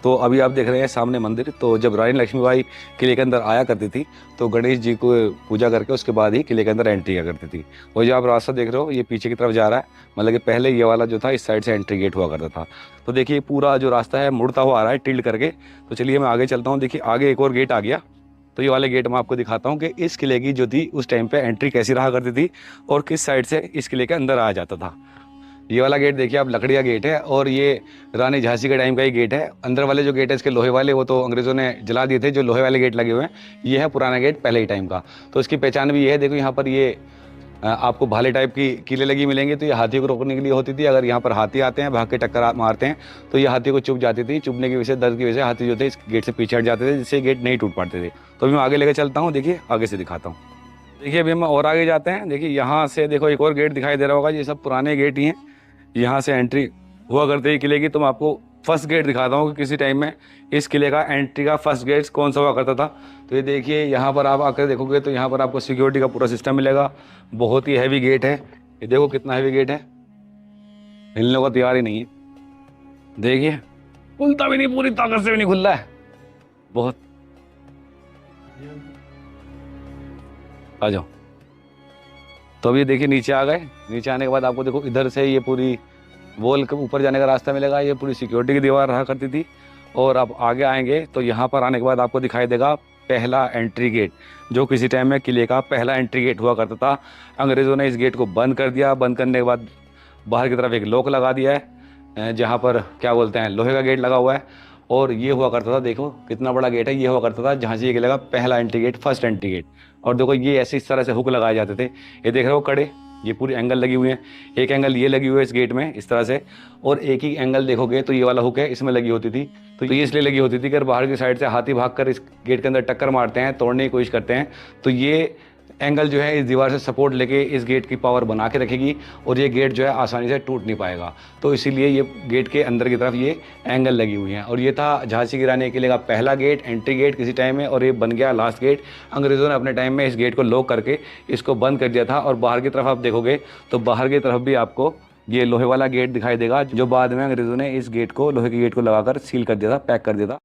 तो अभी आप देख रहे हैं सामने मंदिर। तो जब रानी लक्ष्मीबाई किले के अंदर आया करती थी तो गणेश जी को पूजा करके उसके बाद ही किले के अंदर एंट्री किया करती थी। और जो आप रास्ता देख रहे हो ये पीछे की तरफ जा रहा है, मतलब कि पहले ये वाला जो था इस साइड से एंट्री गेट हुआ करता था। तो देखिए पूरा जो रास्ता है मुड़ता हुआ आ रहा है टिल्ड करके। तो चलिए मैं आगे चलता हूँ। देखिए आगे एक और गेट आ गया। तो ये वाले गेट मैं आपको दिखाता हूँ कि इस किले की जो थी उस टाइम पे एंट्री कैसी रहा करती थी और किस साइड से इस किले के अंदर आया जाता था। ये वाला गेट देखिए आप, लकड़ी का गेट है और ये रानी झांसी के टाइम का ही गेट है। अंदर वाले जो गेट है इसके लोहे वाले, वो तो अंग्रेज़ों ने जला दिए थे। जो लोहे वाले गेट लगे हुए हैं ये है पुराना गेट पहले ही टाइम का। तो इसकी पहचान भी ये है, देखो यहाँ पर ये आपको भाले टाइप की कीलें लगी मिलेंगी। तो ये हाथियों को रोकने के लिए होती थी। अगर यहाँ पर हाथी आते हैं भाग के टक्कर मारते हैं तो ये हाथी को चुभ जाती थी। चुभने की वजह से, दर्द की वजह से हाथी जो थे इस गेट से पीछे हट जाते थे, जिससे गेट नहीं टूट पाते थे। तो अभी मैं आगे लेकर चलता हूँ, देखिए आगे से दिखाता हूँ। देखिए अभी हम और आगे जाते हैं। देखिए यहाँ से देखो एक और गेट दिखाई दे रहा होगा। ये सब पुराने गेट ही हैं, यहाँ से एंट्री हुआ करते ही किले की। तो मैं आपको फर्स्ट गेट दिखाता हूँ कि किसी टाइम में इस किले का एंट्री का फर्स्ट गेट कौन सा हुआ करता था। तो ये देखिए यहाँ पर आप आकर देखोगे तो यहाँ पर आपको सिक्योरिटी का पूरा सिस्टम मिलेगा। बहुत ही हैवी गेट है, ये देखो कितना हैवी गेट है, हिलने को तैयार ही नहीं है। देखिए खुलता भी नहीं, पूरी ताकत से भी नहीं खुल रहा है। बहुत आ जाओ। तो अभी देखिए नीचे आ गए। नीचे आने के बाद आपको देखो इधर से ये पूरी वॉल के ऊपर जाने का रास्ता मिलेगा। ये पूरी सिक्योरिटी की दीवार रहा करती थी। और आप आगे आएंगे तो यहाँ पर आने के बाद आपको दिखाई देगा पहला एंट्री गेट, जो किसी टाइम में किले का पहला एंट्री गेट हुआ करता था। अंग्रेज़ों ने इस गेट को बंद कर दिया। बंद करने के बाद बाहर की तरफ एक लॉक लगा दिया है, जहाँ पर क्या बोलते हैं लोहे का गेट लगा हुआ है। और ये हुआ करता था, देखो कितना बड़ा गेट है। ये हुआ करता था झांसी के किले का पहला entry gate, first entry gate. और देखो ये ऐसे इस तरह से हुक लगाए जाते थे। ये देख रहे हो कड़े, ये पूरी एंगल लगी हुई है। एक एंगल ये लगी हुई है इस गेट में इस तरह से, और एक ही एंगल देखोगे तो ये वाला हुक है, इसमें लगी होती थी। तो ये इसलिए लगी होती थी कि अगर बाहर की साइड से हाथी भागकर इस गेट के अंदर टक्कर मारते हैं, तोड़ने की कोशिश करते हैं, तो ये एंगल जो है इस दीवार से सपोर्ट लेके इस गेट की पावर बना के रखेगी और ये गेट जो है आसानी से टूट नहीं पाएगा। तो इसीलिए ये गेट के अंदर की तरफ ये एंगल लगी हुई है। और ये था झांसी की रानी किले का पहला गेट, एंट्री गेट किसी टाइम में, और ये बन गया लास्ट गेट। अंग्रेज़ों ने अपने टाइम में इस गेट को लॉक करके इसको बंद कर दिया था। और बाहर की तरफ आप देखोगे तो बाहर की तरफ भी आपको ये लोहे वाला गेट दिखाई देगा, जो बाद में अंग्रेज़ों ने इस गेट को, लोहे के गेट को लगाकर सील कर दिया था, पैक कर दिया था।